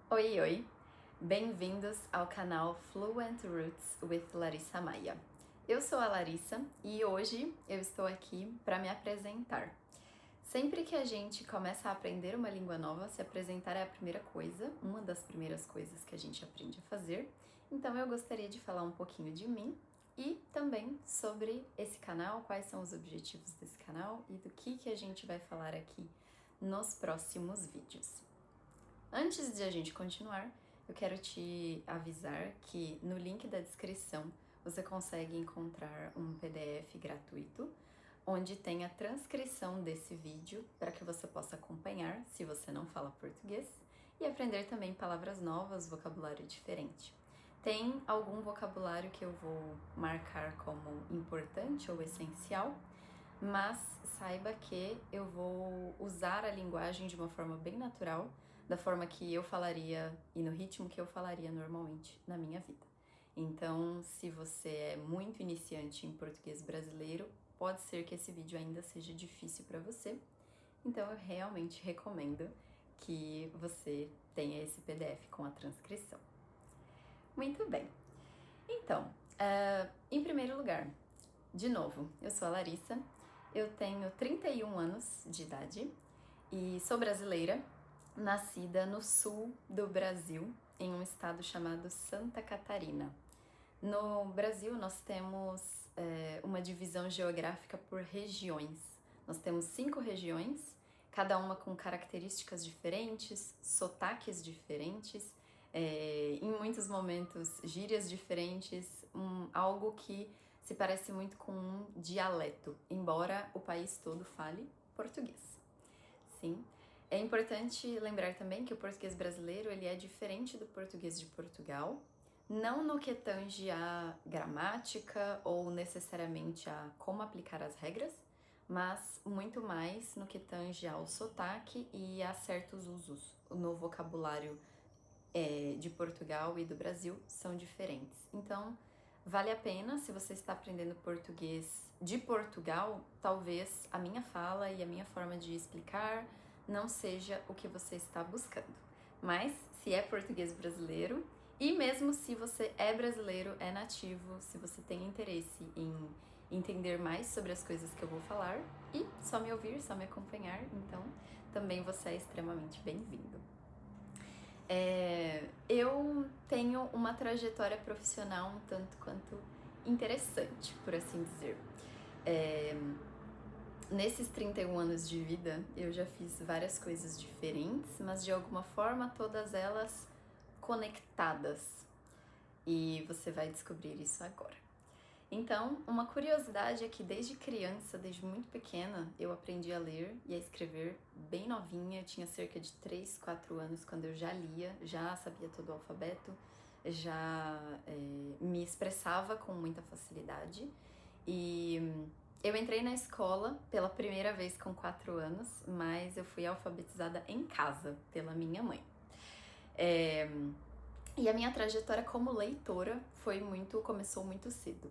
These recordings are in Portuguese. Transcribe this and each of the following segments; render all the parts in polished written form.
Oi, oi! Bem-vindos ao canal Fluent Roots with Larissa Maia. Eu sou a Larissa e hoje eu estou aqui para me apresentar. Sempre que a gente começa a aprender uma língua nova, se apresentar é a primeira coisa, uma das primeiras coisas que a gente aprende a fazer. Então eu gostaria de falar um pouquinho de mim e também sobre esse canal, quais são os objetivos desse canal e do que a gente vai falar aqui nos próximos vídeos. Antes de a gente continuar, eu quero te avisar que no link da descrição você consegue encontrar um PDF gratuito onde tem a transcrição desse vídeo para que você possa acompanhar se você não fala português e aprender também palavras novas, vocabulário diferente. Tem algum vocabulário que eu vou marcar como importante ou essencial, mas saiba que eu vou usar a linguagem de uma forma bem natural, da forma que eu falaria e no ritmo que eu falaria normalmente na minha vida. Então, se você é muito iniciante em português brasileiro, pode ser que esse vídeo ainda seja difícil para você. Então, eu realmente recomendo que você tenha esse PDF com a transcrição. Muito bem. Então, em primeiro lugar, de novo, eu sou a Larissa, eu tenho 31 anos de idade e sou brasileira, nascida no sul do Brasil, em um estado chamado Santa Catarina. No Brasil, nós temos uma divisão geográfica por regiões. Nós temos 5 regiões, cada uma com características diferentes, sotaques diferentes, em muitos momentos gírias diferentes, algo que se parece muito com um dialeto, embora o país todo fale português. Sim. É importante lembrar também que o português brasileiro ele é diferente do português de Portugal, não no que tange a gramática ou necessariamente a como aplicar as regras, mas muito mais no que tange ao sotaque e a certos usos no vocabulário de Portugal e do Brasil são diferentes. Então, vale a pena, se você está aprendendo português de Portugal, talvez a minha fala e a minha forma de explicar não seja o que você está buscando. Mas, se é português brasileiro, e mesmo se você é brasileiro, é nativo, se você tem interesse em entender mais sobre as coisas que eu vou falar e só me ouvir, só me acompanhar, então também você é extremamente bem-vindo. Eu tenho uma trajetória profissional um tanto quanto interessante, por assim dizer. Nesses 31 anos de vida, eu já fiz várias coisas diferentes, mas de alguma forma todas elas conectadas. E você vai descobrir isso agora. Então, uma curiosidade é que desde criança, desde muito pequena, eu aprendi a ler e a escrever bem novinha. Eu tinha cerca de 3, 4 anos quando eu já lia, já sabia todo o alfabeto, já me expressava com muita facilidade. E eu entrei na escola pela primeira vez com 4 anos, mas eu fui alfabetizada em casa pela minha mãe. E a minha trajetória como leitora começou muito cedo.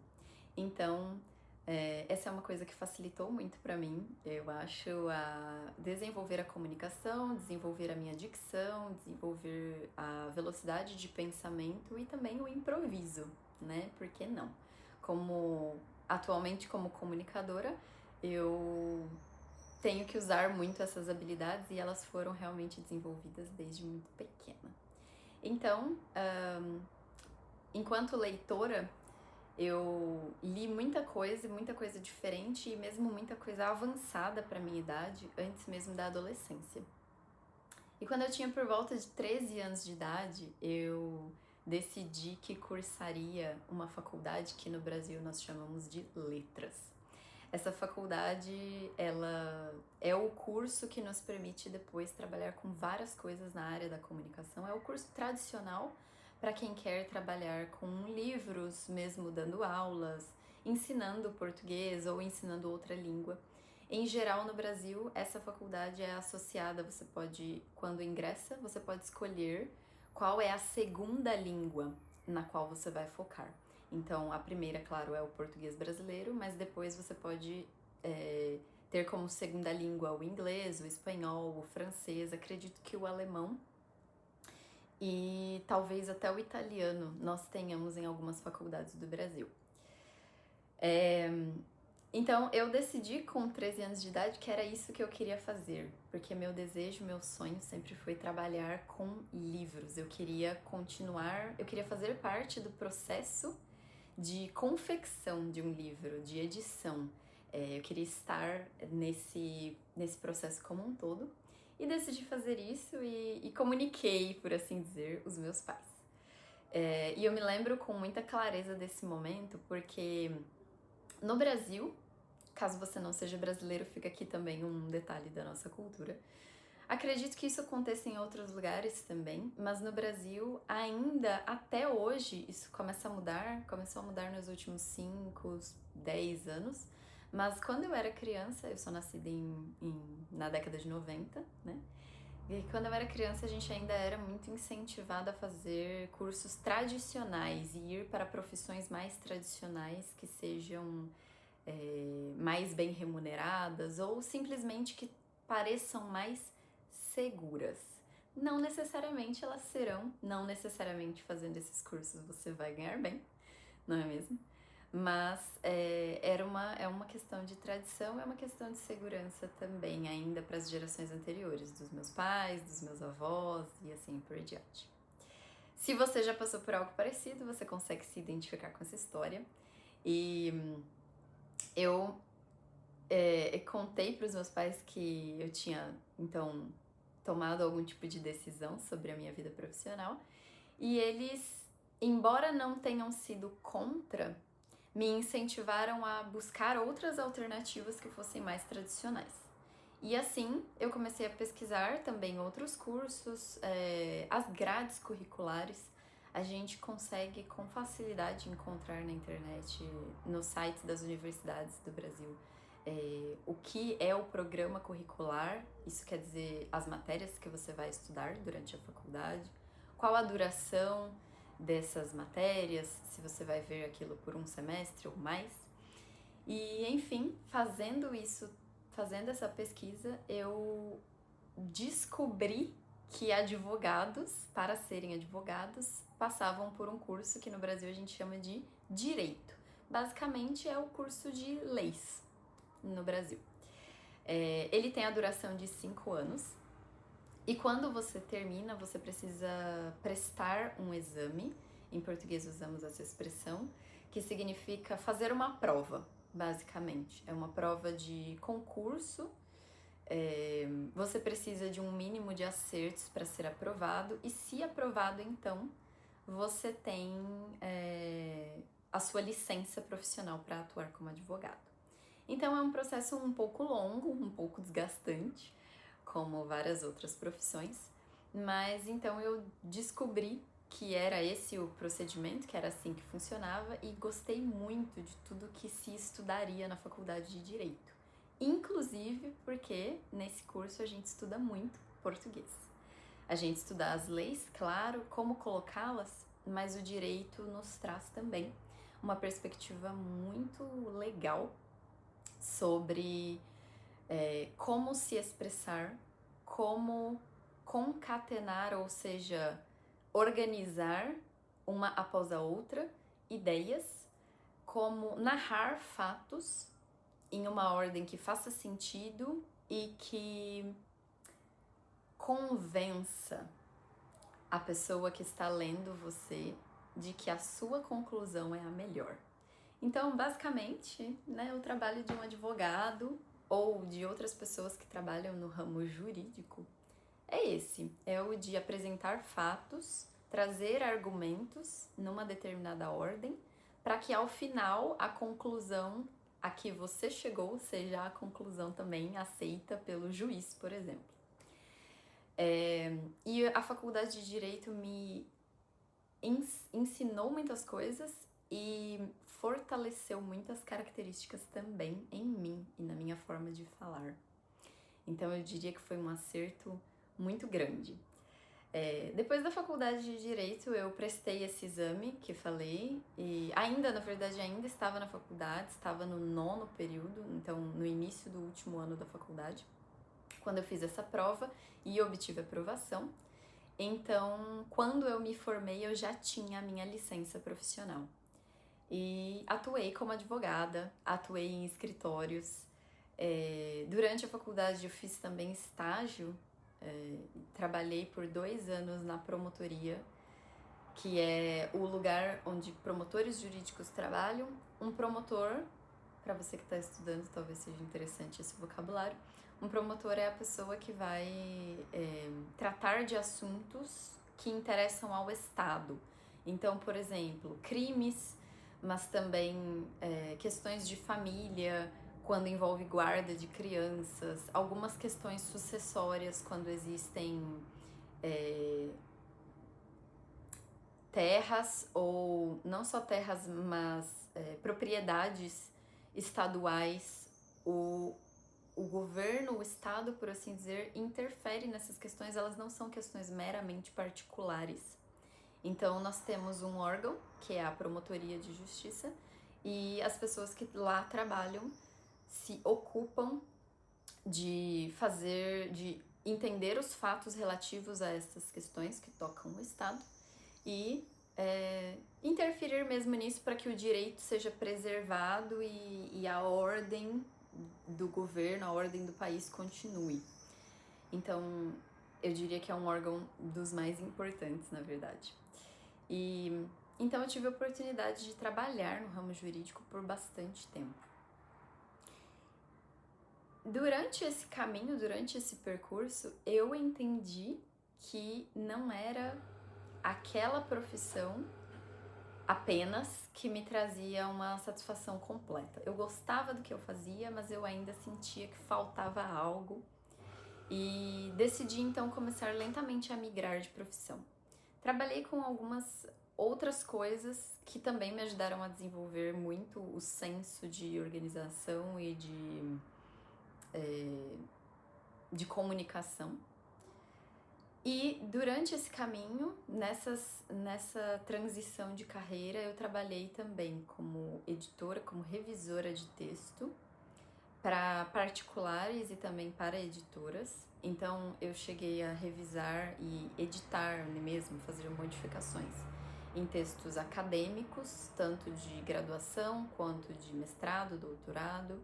Então, essa é uma coisa que facilitou muito para mim, eu acho, a desenvolver a comunicação, desenvolver a minha dicção, desenvolver a velocidade de pensamento e também o improviso, né? Por que não? Atualmente, como comunicadora, eu tenho que usar muito essas habilidades e elas foram realmente desenvolvidas desde muito pequena. Então, enquanto leitora, eu li muita coisa diferente e mesmo muita coisa avançada para minha idade, antes mesmo da adolescência. E quando eu tinha por volta de 13 anos de idade, eu decidi que cursaria uma faculdade que no Brasil nós chamamos de letras. Essa faculdade, ela é o curso que nos permite depois trabalhar com várias coisas na área da comunicação. É o curso tradicional para quem quer trabalhar com livros, mesmo dando aulas, ensinando português ou ensinando outra língua. Em geral, no Brasil, essa faculdade é associada, quando ingressa, você pode escolher qual é a segunda língua na qual você vai focar. Então, a primeira, claro, é o português brasileiro, mas depois você pode ter como segunda língua o inglês, o espanhol, o francês, acredito que o alemão. e talvez até o italiano nós tenhamos em algumas faculdades do Brasil. Então eu decidi com 13 anos de idade que era isso que eu queria fazer, porque meu desejo, meu sonho sempre foi trabalhar com livros. Eu queria continuar, eu queria fazer parte do processo de confecção de um livro, de edição. Eu queria estar nesse processo como um todo e decidi fazer isso e comuniquei, por assim dizer, os meus pais. E eu me lembro com muita clareza desse momento, porque no Brasil, caso você não seja brasileiro, fica aqui também um detalhe da nossa cultura. Acredito que isso aconteça em outros lugares também, mas no Brasil, ainda até hoje, isso começou a mudar nos últimos 5, 10 anos. Mas quando eu era criança, eu sou nascida na década de 90, né? E quando eu era criança, a gente ainda era muito incentivada a fazer cursos tradicionais e ir para profissões mais tradicionais que sejam mais bem remuneradas ou simplesmente que pareçam mais seguras. Não necessariamente elas serão, não necessariamente fazendo esses cursos você vai ganhar bem, não é mesmo? Mas é uma questão de tradição, é uma questão de segurança também, ainda para as gerações anteriores, dos meus pais, dos meus avós e assim por diante. Se você já passou por algo parecido, você consegue se identificar com essa história. E eu contei para os meus pais que eu tinha, então, tomado algum tipo de decisão sobre a minha vida profissional. E eles, embora não tenham sido contra, me incentivaram a buscar outras alternativas que fossem mais tradicionais. E assim, eu comecei a pesquisar também outros cursos, as grades curriculares. A gente consegue com facilidade encontrar na internet, nos sites das universidades do Brasil, o que é o programa curricular, isso quer dizer as matérias que você vai estudar durante a faculdade, qual a duração dessas matérias, se você vai ver aquilo por um semestre ou mais. E enfim, fazendo essa pesquisa, eu descobri que advogados, para serem advogados, passavam por um curso que no Brasil a gente chama de direito. Basicamente é o curso de leis no Brasil. Ele tem a duração de 5 anos e quando você termina, você precisa prestar um exame. Em português usamos essa expressão, que significa fazer uma prova, basicamente. É uma prova de concurso. Você precisa de um mínimo de acertos para ser aprovado, e se aprovado, então, você tem a sua licença profissional para atuar como advogado. Então é um processo um pouco longo, um pouco desgastante, como várias outras profissões, mas então eu descobri que era esse o procedimento, que era assim que funcionava, e gostei muito de tudo que se estudaria na faculdade de Direito. Inclusive porque nesse curso a gente estuda muito português. A gente estuda as leis, claro, como colocá-las, mas o direito nos traz também uma perspectiva muito legal sobre como se expressar, como concatenar, ou seja, organizar uma após a outra ideias, como narrar fatos em uma ordem que faça sentido e que convença a pessoa que está lendo você de que a sua conclusão é a melhor. Então, basicamente, né, o trabalho de um advogado ou de outras pessoas que trabalham no ramo jurídico é esse, é o de apresentar fatos, trazer argumentos numa determinada ordem, para que ao final a conclusão a que você chegou seja a conclusão também aceita pelo juiz, por exemplo. E a faculdade de Direito me ensinou muitas coisas e fortaleceu muitas características também em mim e na minha forma de falar. Então eu diria que foi um acerto muito grande. Depois da faculdade de Direito, eu prestei esse exame que falei, e na verdade, ainda estava na faculdade, estava no 9º período, então no início do último ano da faculdade, quando eu fiz essa prova e obtive aprovação. Então, quando eu me formei, eu já tinha a minha licença profissional. E atuei como advogada, atuei em escritórios. Durante a faculdade eu fiz também estágio, trabalhei por 2 anos na promotoria, que é o lugar onde promotores jurídicos trabalham. Um promotor, para você que está estudando, talvez seja interessante esse vocabulário, um promotor é a pessoa que vai tratar de assuntos que interessam ao Estado. Então, por exemplo, crimes, mas também questões de família, quando envolve guarda de crianças, algumas questões sucessórias, quando existem terras, ou não só terras, mas propriedades estaduais. O governo, o Estado, por assim dizer, interfere nessas questões, elas não são questões meramente particulares. Então, nós temos um órgão, que é a Promotoria de Justiça, e as pessoas que lá trabalham se ocupam de entender os fatos relativos a essas questões que tocam o Estado e interferir mesmo nisso para que o direito seja preservado e a ordem do governo, a ordem do país continue. Então, eu diria que é um órgão dos mais importantes, na verdade. E então eu tive a oportunidade de trabalhar no ramo jurídico por bastante tempo. Durante esse caminho, durante esse percurso, eu entendi que não era aquela profissão apenas que me trazia uma satisfação completa. Eu gostava do que eu fazia, mas eu ainda sentia que faltava algo e decidi então começar lentamente a migrar de profissão. Trabalhei com algumas outras coisas que também me ajudaram a desenvolver muito o senso de organização e de comunicação. E durante esse caminho, nessa transição de carreira, eu trabalhei também como editora, como revisora de texto para particulares e também para editoras. Então eu cheguei a revisar e editar mesmo, fazer modificações em textos acadêmicos, tanto de graduação quanto de mestrado, doutorado.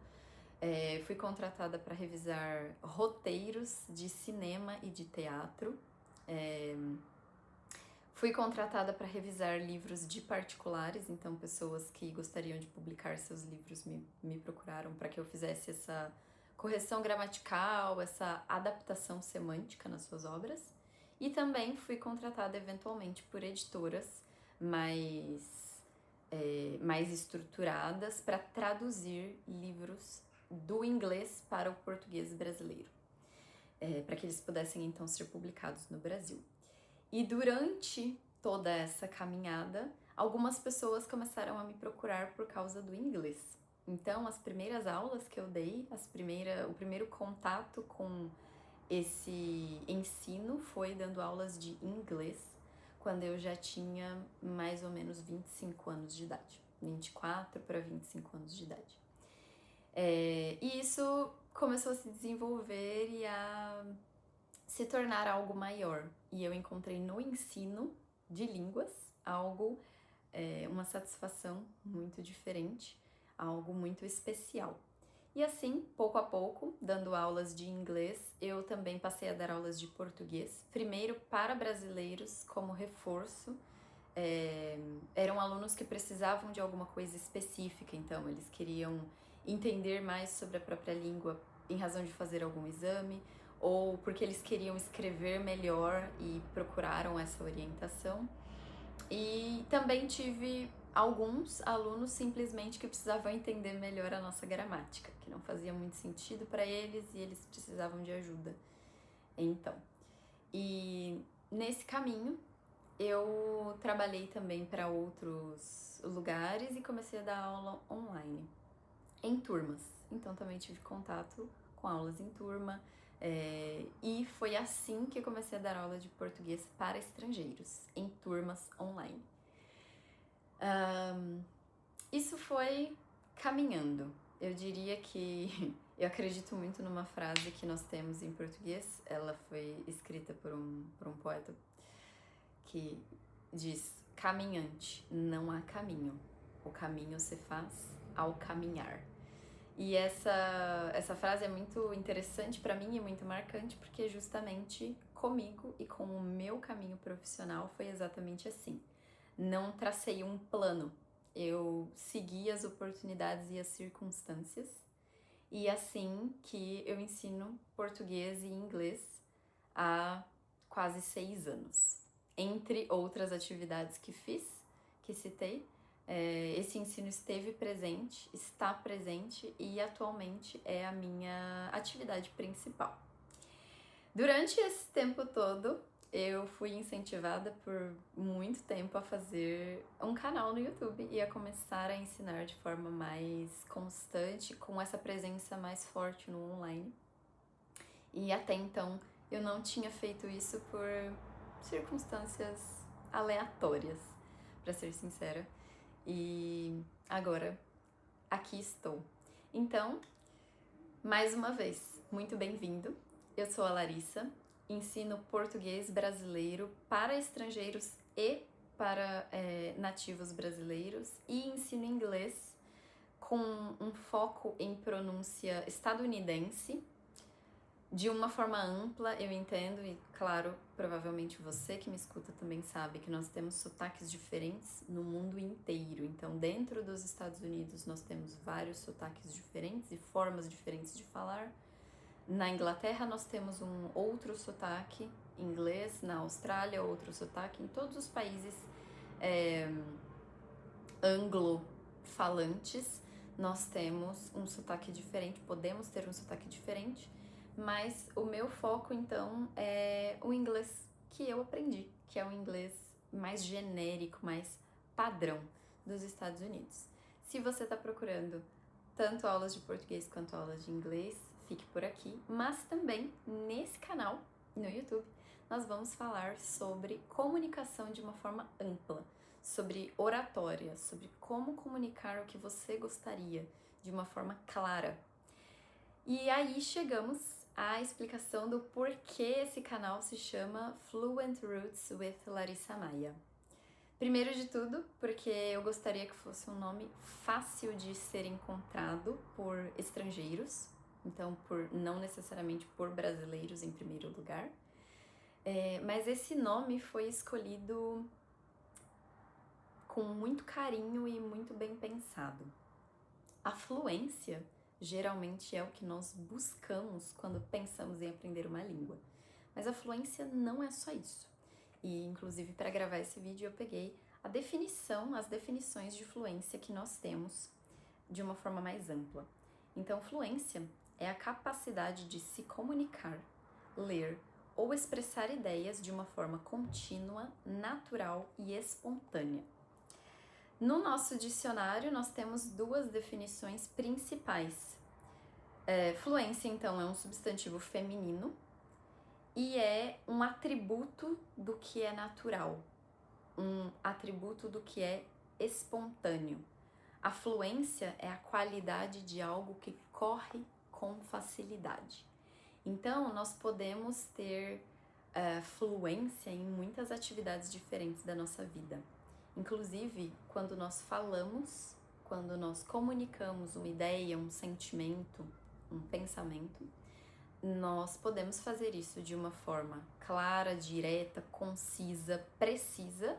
Fui contratada para revisar roteiros de cinema e de teatro. Fui contratada para revisar livros de particulares, então pessoas que gostariam de publicar seus livros me procuraram para que eu fizesse essa correção gramatical, essa adaptação semântica nas suas obras. E também fui contratada eventualmente por editoras mais estruturadas para traduzir livros do inglês para o português brasileiro, para que eles pudessem então ser publicados no Brasil. E durante toda essa caminhada, algumas pessoas começaram a me procurar por causa do inglês. Então, as primeiras aulas que eu dei, o primeiro contato com esse ensino foi dando aulas de inglês, quando eu já tinha mais ou menos 25 anos de idade, 24 para 25 anos de idade. E isso começou a se desenvolver e a se tornar algo maior. E eu encontrei no ensino de línguas uma satisfação muito diferente, algo muito especial. E assim, pouco a pouco, dando aulas de inglês, eu também passei a dar aulas de português, primeiro para brasileiros como reforço. Eram alunos que precisavam de alguma coisa específica, então eles queriam entender mais sobre a própria língua em razão de fazer algum exame, ou porque eles queriam escrever melhor e procuraram essa orientação. E também tive alguns alunos simplesmente que precisavam entender melhor a nossa gramática, que não fazia muito sentido para eles e eles precisavam de ajuda. Então, e nesse caminho eu trabalhei também para outros lugares e comecei a dar aula online, em turmas. Então também tive contato com aulas em turma, e foi assim que eu comecei a dar aula de português para estrangeiros, em turmas online. Isso foi caminhando. Eu diria que eu acredito muito numa frase que nós temos em português, ela foi escrita por um poeta que diz caminhante, não há caminho. O caminho se faz ao caminhar. E essa frase é muito interessante para mim e muito marcante porque justamente comigo e com o meu caminho profissional foi exatamente assim. Não tracei um plano, eu segui as oportunidades e as circunstâncias e assim que eu ensino português e inglês há quase 6 anos. Entre outras atividades que fiz, que citei, esse ensino esteve presente, está presente e atualmente é a minha atividade principal. Durante esse tempo todo, eu fui incentivada por muito tempo a fazer um canal no YouTube e a começar a ensinar de forma mais constante, com essa presença mais forte no online. E até então eu não tinha feito isso por circunstâncias aleatórias, para ser sincera. E agora aqui estou. Então, mais uma vez, muito bem-vindo. Eu sou a Larissa, ensino português brasileiro para estrangeiros e para nativos brasileiros e ensino inglês com um foco em pronúncia estadunidense. De uma forma ampla, eu entendo, e claro, provavelmente você que me escuta também sabe que nós temos sotaques diferentes no mundo inteiro. Então, dentro dos Estados Unidos, nós temos vários sotaques diferentes e formas diferentes de falar. Na Inglaterra, nós temos um outro sotaque inglês, na Austrália, outro sotaque. Em todos os países anglo-falantes, nós temos um sotaque diferente, podemos ter um sotaque diferente. Mas o meu foco, então, é o inglês que eu aprendi, que é o inglês mais genérico, mais padrão dos Estados Unidos. Se você está procurando tanto aulas de português quanto aulas de inglês, fique por aqui. Mas também, nesse canal, no YouTube, nós vamos falar sobre comunicação de uma forma ampla, sobre oratória, sobre como comunicar o que você gostaria de uma forma clara. E aí chegamos à explicação do porquê esse canal se chama Fluent Roots with Larissa Maia. Primeiro de tudo, porque eu gostaria que fosse um nome fácil de ser encontrado por estrangeiros, então não necessariamente por brasileiros em primeiro lugar. Mas esse nome foi escolhido com muito carinho e muito bem pensado. A fluência geralmente é o que nós buscamos quando pensamos em aprender uma língua. Mas a fluência não é só isso. E, inclusive, para gravar esse vídeo, eu peguei as definições de fluência que nós temos de uma forma mais ampla. Então, fluência é a capacidade de se comunicar, ler ou expressar ideias de uma forma contínua, natural e espontânea. No nosso dicionário, nós temos 2 definições principais. Fluência, então, é um substantivo feminino e é um atributo do que é natural, um atributo do que é espontâneo. A fluência é a qualidade de algo que corre com facilidade. Então, nós podemos ter fluência em muitas atividades diferentes da nossa vida. Inclusive, quando nós falamos, quando nós comunicamos uma ideia, um sentimento, um pensamento, nós podemos fazer isso de uma forma clara, direta, concisa, precisa,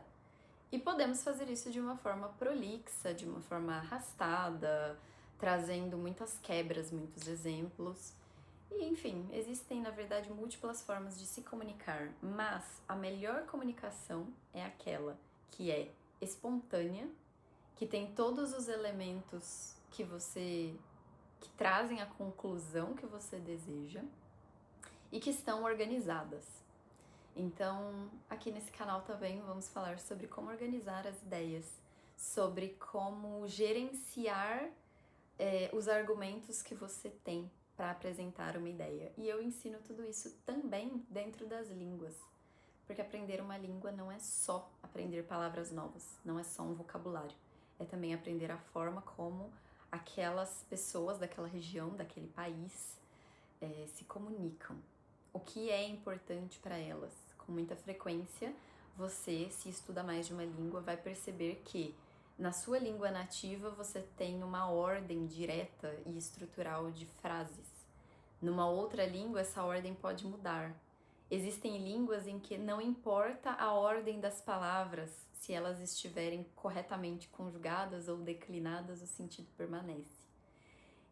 e podemos fazer isso de uma forma prolixa, de uma forma arrastada, trazendo muitas quebras, muitos exemplos. E, enfim, existem, na verdade, múltiplas formas de se comunicar, mas a melhor comunicação é aquela que é espontânea, que tem todos os elementos que trazem a conclusão que você deseja e que estão organizadas. Então, aqui nesse canal também vamos falar sobre como organizar as ideias, sobre como gerenciar os argumentos que você tem para apresentar uma ideia. E eu ensino tudo isso também dentro das línguas. Porque aprender uma língua não é só aprender palavras novas, não é só um vocabulário. É também aprender a forma como aquelas pessoas daquela região, daquele país, se comunicam. O que é importante para elas. Com muita frequência, você, se estuda mais de uma língua, vai perceber que na sua língua nativa você tem uma ordem direta e estrutural de frases. Numa outra língua, essa ordem pode mudar. Existem línguas em que não importa a ordem das palavras, se elas estiverem corretamente conjugadas ou declinadas, o sentido permanece.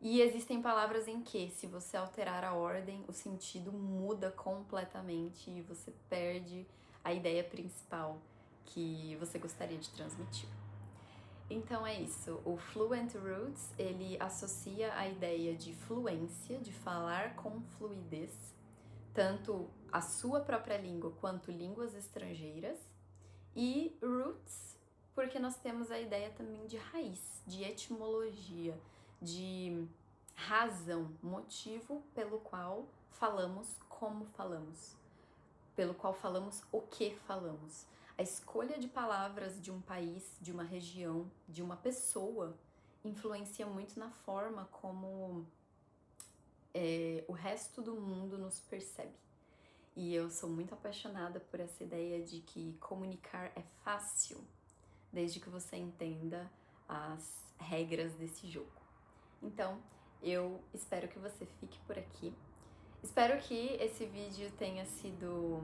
E existem palavras em que, se você alterar a ordem, o sentido muda completamente e você perde a ideia principal que você gostaria de transmitir. Então é isso, o Fluent Roots, ele associa a ideia de fluência, de falar com fluidez, tanto a sua própria língua quanto línguas estrangeiras, e roots, porque nós temos a ideia também de raiz, de etimologia, de razão, motivo pelo qual falamos como falamos, pelo qual falamos o que falamos. A escolha de palavras de um país, de uma região, de uma pessoa, influencia muito na forma como o resto do mundo nos percebe. E eu sou muito apaixonada por essa ideia de que comunicar é fácil, desde que você entenda as regras desse jogo. Então, eu espero que você fique por aqui. Espero que esse vídeo tenha sido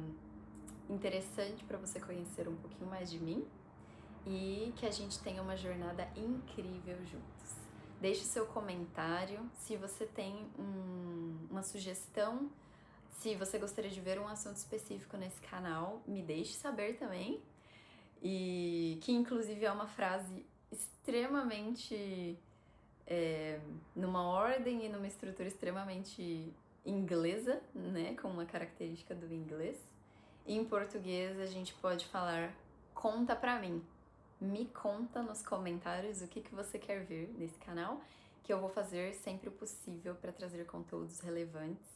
interessante para você conhecer um pouquinho mais de mim e que a gente tenha uma jornada incrível juntos. Deixe seu comentário se você tem uma sugestão, se você gostaria de ver um assunto específico nesse canal, me deixe saber também. E que inclusive é uma frase extremamente numa ordem e numa estrutura extremamente inglesa, né, com uma característica do inglês. Em português a gente pode falar conta pra mim. Me conta nos comentários o que você quer ver nesse canal, que eu vou fazer sempre o possível para trazer conteúdos relevantes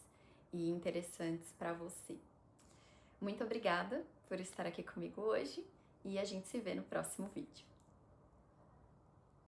e interessantes para você. Muito obrigada por estar aqui comigo hoje e a gente se vê no próximo vídeo.